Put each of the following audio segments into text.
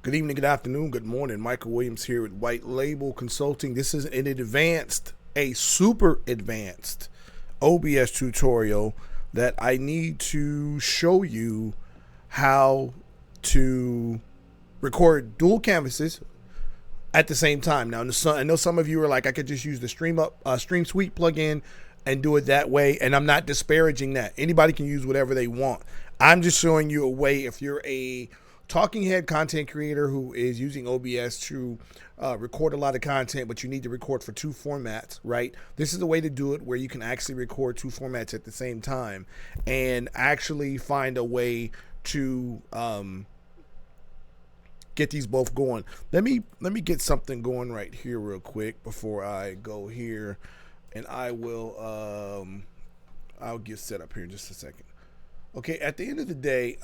Good evening, good afternoon, good morning. Michael Williams here with White Label Consulting. This is a super advanced OBS tutorial that I need to show you how to record dual canvases at the same time. Now, I know some of you are like, I could just use the Stream Suite plugin and do it that way, and I'm not disparaging that. Anybody can use whatever they want. I'm just showing you a way if you're a talking head content creator who is using OBS to record a lot of content, but you need to record for two formats, right? This is the way to do it where you can actually record two formats at the same time and actually find a way to get these both going. Let me get something going right here real quick before I go here, and I will I'll get set up here in just a second. Okay, at the end of the day,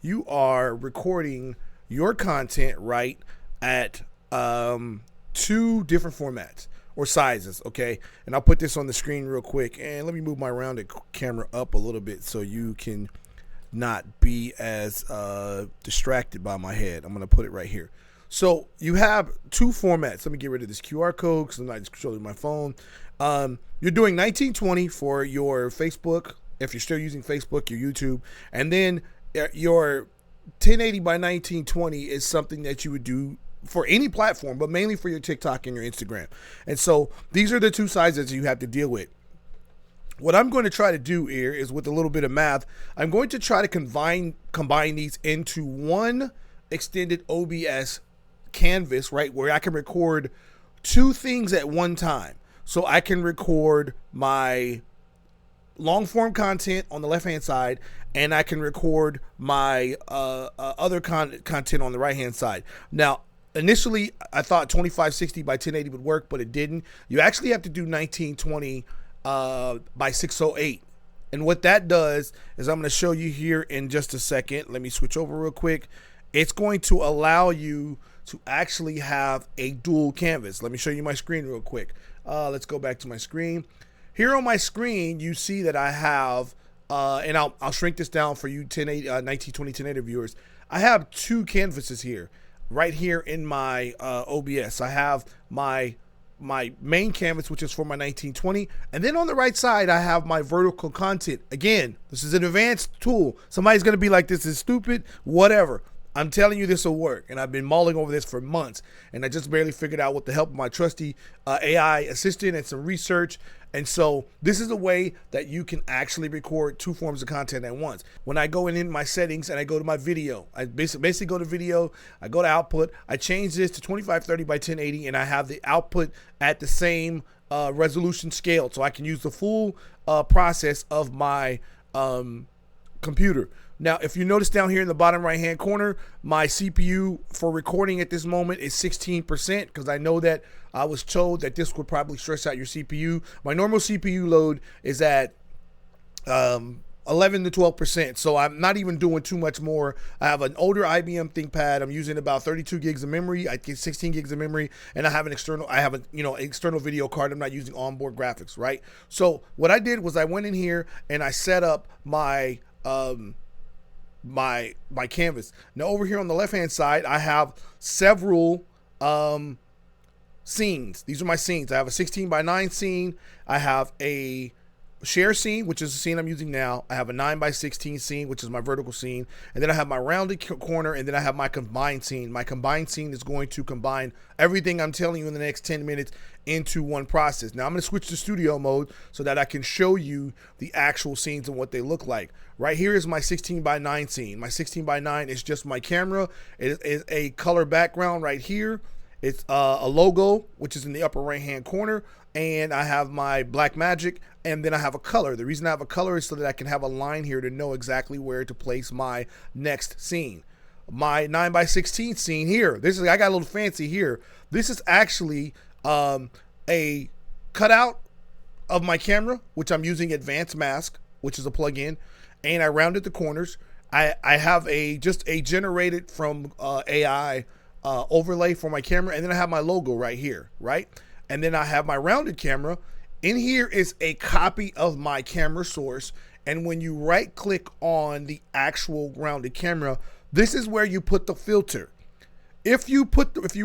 you are recording your content right at two different formats or sizes, okay? And I'll put this on the screen real quick, and let me move my rounded camera up a little bit so you can not be as distracted by my head. I'm gonna put it right here. So you have two formats. Let me get rid of this QR code because I'm not just controlling my phone. You're doing 1920 for your Facebook, if you're still using Facebook, your YouTube, and then your 1080 by 1920 is something that you would do for any platform, but mainly for your TikTok and your Instagram. And so these are the two sizes you have to deal with. What I'm going to try to do here is, with a little bit of math, I'm going to try to combine these into one extended OBS canvas, right, where I can record two things at one time. So I can record my long form content on the left hand side, and I can record my other content on the right hand side. Now, initially I thought 2560 by 1080 would work, but it didn't. You actually have to do 1920 by 608. And what that does is, I'm going to show you here in just a second. Let me switch over real quick. It's going to allow you to actually have a dual canvas. Let me show you my screen real quick. Let's go back to my screen. Here on my screen, you see that I have, and I'll shrink this down for you 1920 1080 viewers. I have two canvases here, right here in my OBS. I have my main canvas, which is for my 1920, and then on the right side, I have my vertical content. Again, this is an advanced tool. Somebody's gonna be like, this is stupid, whatever. I'm telling you this will work, and I've been mulling over this for months, and I just barely figured out with the help of my trusty AI assistant and some research. And so this is a way that you can actually record two forms of content at once. When I go in my settings and I go to my video, I basically go to video, I go to output, I change this to 2530 by 1080, and I have the output at the same resolution scale, so I can use the full process of my computer. Now, if you notice down here in the bottom right hand corner, my CPU for recording at this moment is 16%, because I know that I was told that this would probably stress out your CPU. My normal CPU load is at 11 to 12%, so I'm not even doing too much more. I have an older IBM ThinkPad. I'm using about 32 gigs of memory. I get 16 gigs of memory, and I have an external video card. I'm not using onboard graphics, right? So what I did was I went in here and I set up my my canvas. Now over here on the left hand side, I have several scenes. These are my scenes. I have a 16 by 9 scene. I have a share scene, which is the scene I'm using now. I have a 9 by 16 scene, which is my vertical scene, and then I have my rounded corner, and then I have my combined scene. My combined scene is going to combine everything I'm telling you in the next 10 minutes into one process. Now I'm going to switch to studio mode so that I can show you the actual scenes and what they look like. Right here is my 16 by 9 scene. My 16 by 9 is just my camera. It is a color background right here. It's a logo, which is in the upper right hand corner, and I have my black magic, and then I have a color. The reason I have a color is so that I can have a line here to know exactly where to place my next scene. My 9 by 16 scene here, I got a little fancy here. This is actually a cutout of my camera, which I'm using Advanced Mask, which is a plugin, and I rounded the corners. I have just a generated from AI overlay for my camera, and then I have my logo right here, right? And then I have my rounded camera. In here is a copy of my camera source, and when you right click on the actual rounded camera, this is where you put the filter. If you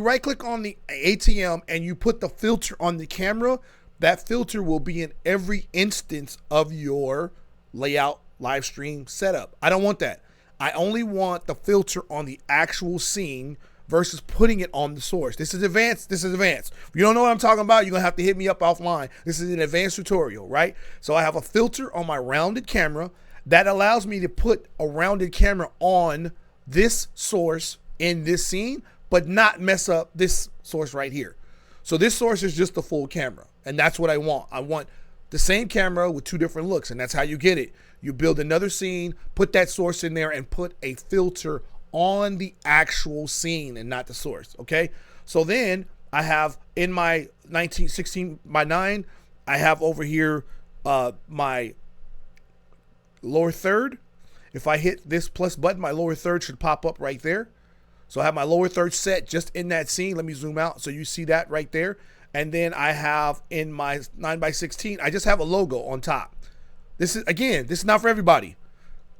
right click on the ATEM and you put the filter on the camera, that filter will be in every instance of your layout live stream setup. I don't want that. I only want the filter on the actual scene versus putting it on the source. This is advanced. This is advanced. If you don't know what I'm talking about, you're going to have to hit me up offline. This is an advanced tutorial, right? So I have a filter on my rounded camera that allows me to put a rounded camera on this source in this scene, but not mess up this source right here. So this source is just the full camera, and that's what I want. I want the same camera with two different looks, and that's how you get it. You build another scene, put that source in there, and put a filter on the actual scene and not the source, okay? So then I have in my 16:9, I have over here my lower third. If I hit this plus button, my lower third should pop up right there. So I have my lower third set just in that scene. Let me zoom out so you see that right there. And then I have in my 9:16, I just have a logo on top. This is not for everybody.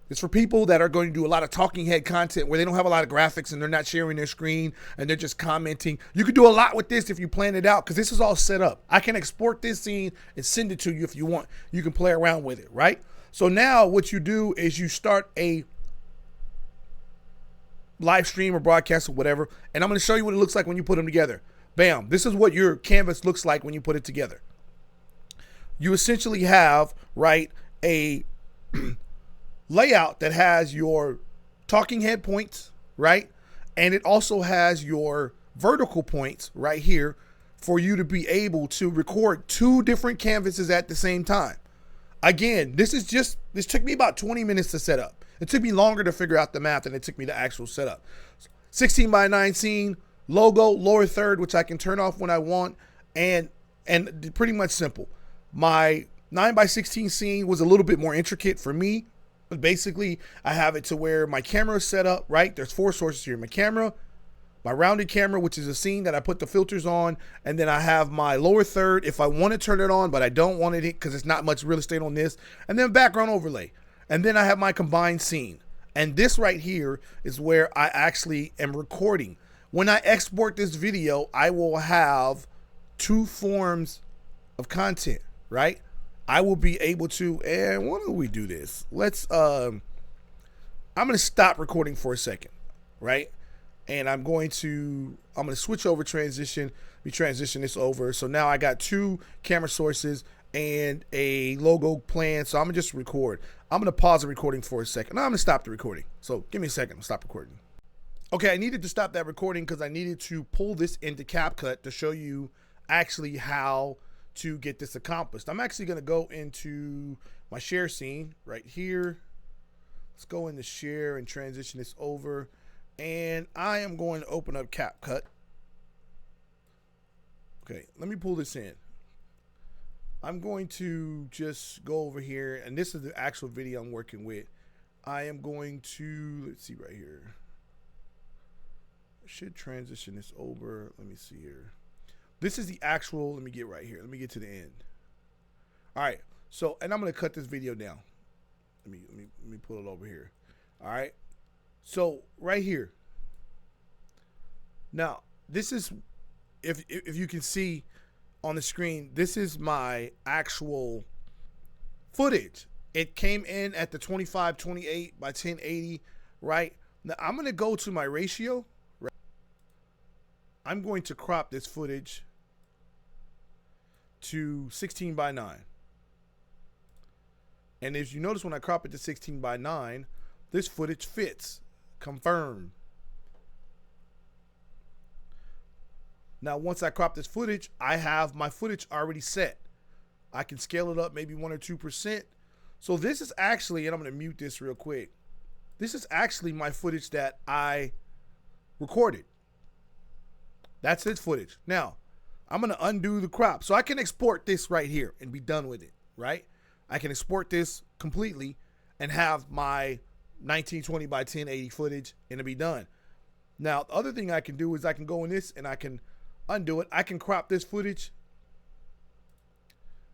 It's for people that are going to do a lot of talking head content where they don't have a lot of graphics and they're not sharing their screen and they're just commenting. You could do a lot with this if you plan it out, because this is all set up. I can export this scene and send it to you if you want. You can play around with it, right? So now what you do is you start a live stream or broadcast or whatever, and I'm going to show you what it looks like when you put them together. Bam. This is what your canvas looks like when you put it together. You essentially have, right, a layout that has your talking head points, right? And it also has your vertical points right here for you to be able to record two different canvases at the same time. Again, this took me about 20 minutes to set up. It took me longer to figure out the math than it took me to actual setup. 16:9 scene, logo, lower third, which I can turn off when I want, and pretty much simple. My 9:16 scene was a little bit more intricate for me. But basically, I have it to where my camera is set up, right? There's four sources here. My camera, my rounded camera, which is a scene that I put the filters on, and then I have my lower third if I want to turn it on, but I don't want it because it's not much real estate on this, and then background overlay. And then I have my combined scene. And this right here is where I actually am recording. When I export this video, I will have two forms of content, right? I will be able to, and why don't we do this? Let's, I'm going to stop recording for a second, right? And I'm going to switch over transition. We transition this over. So now I got two camera sources and a logo plan. So I'm going to just record. I'm going to pause the recording for a second. Now I'm going to stop the recording. So give me a second. I'll stop recording. Okay, I needed to stop that recording because I needed to pull this into CapCut to show you actually how to get this accomplished. I'm actually going to go into my share scene right here. Let's go into share and transition this over. And I am going to open up CapCut. Okay, let me pull this in. I'm going to just go over here, and this is the actual video I'm working with. I am going to, let's see right here. I should transition this over. Let me see here. This is the actual, let me get right here. Let me get to the end. All right, so, and I'm going to cut this video down. Let me pull it over here. All right, so right here. Now, this is, if you can see on the screen, this is my actual footage. It came in at the 2528 by 1080, right? Now, I'm going to go to my ratio. Right? I'm going to crop this footage to 16:9. And as you notice, when I crop it to 16:9, this footage fits. Confirm. Now, once I crop this footage, I have my footage already set. I can scale it up maybe 1 or 2%. So this is actually, and I'm going to mute this real quick. This is actually my footage that I recorded. That's its footage. Now, I'm going to undo the crop. So I can export this right here and be done with it, right? I can export this completely and have my 1920 by 1080 footage and it'll be done. Now, the other thing I can do is I can go in this and I can undo it. I can crop this footage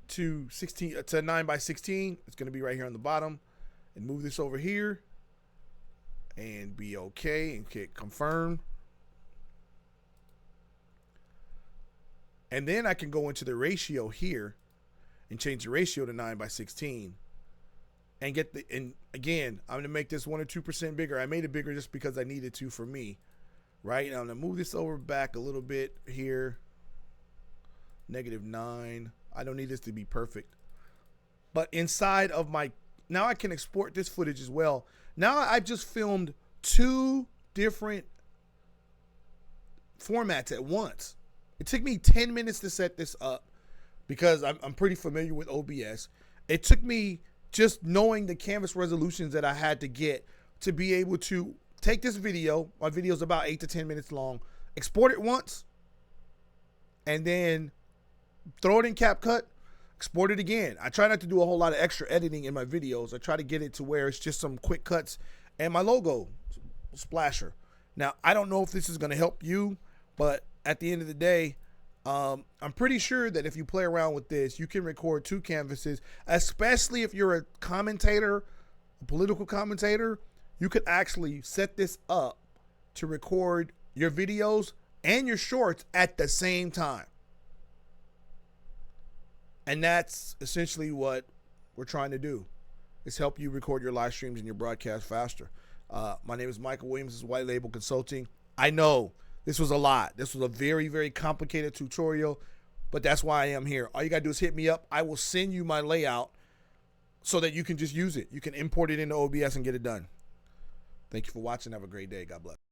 to 9:16. It's going to be right here on the bottom, and move this over here and be okay and hit confirm. And then I can go into the ratio here and change the ratio to 9:16 and get the, and again, I'm going to make this 1 or 2% bigger. I made it bigger just because I needed to for me, right? Now I'm going to move this over back a little bit here. -9. I don't need this to be perfect. But inside of my, now I can export this footage as well. Now I've just filmed 2 different formats at once. It took me 10 minutes to set this up because I'm pretty familiar with OBS. It took me just knowing the canvas resolutions that I had to get to be able to take this video. My video is about 8 to 10 minutes long. Export it once, and then throw it in CapCut. Export it again. I try not to do a whole lot of extra editing in my videos. I try to get it to where it's just some quick cuts and my logo splasher. Now, I don't know if this is going to help you, but at the end of the day, I'm pretty sure that if you play around with this, you can record 2 canvases, especially if you're a commentator, a political commentator. You could actually set this up to record your videos and your shorts at the same time. And that's essentially what we're trying to do, is help you record your live streams and your broadcast faster. My name is Michael Williams. This is White Label Consulting. I know this was a lot. This was a very, very complicated tutorial, but that's why I am here. All you got to do is hit me up. I will send you my layout so that you can just use it. You can import it into OBS and get it done. Thank you for watching. Have a great day. God bless.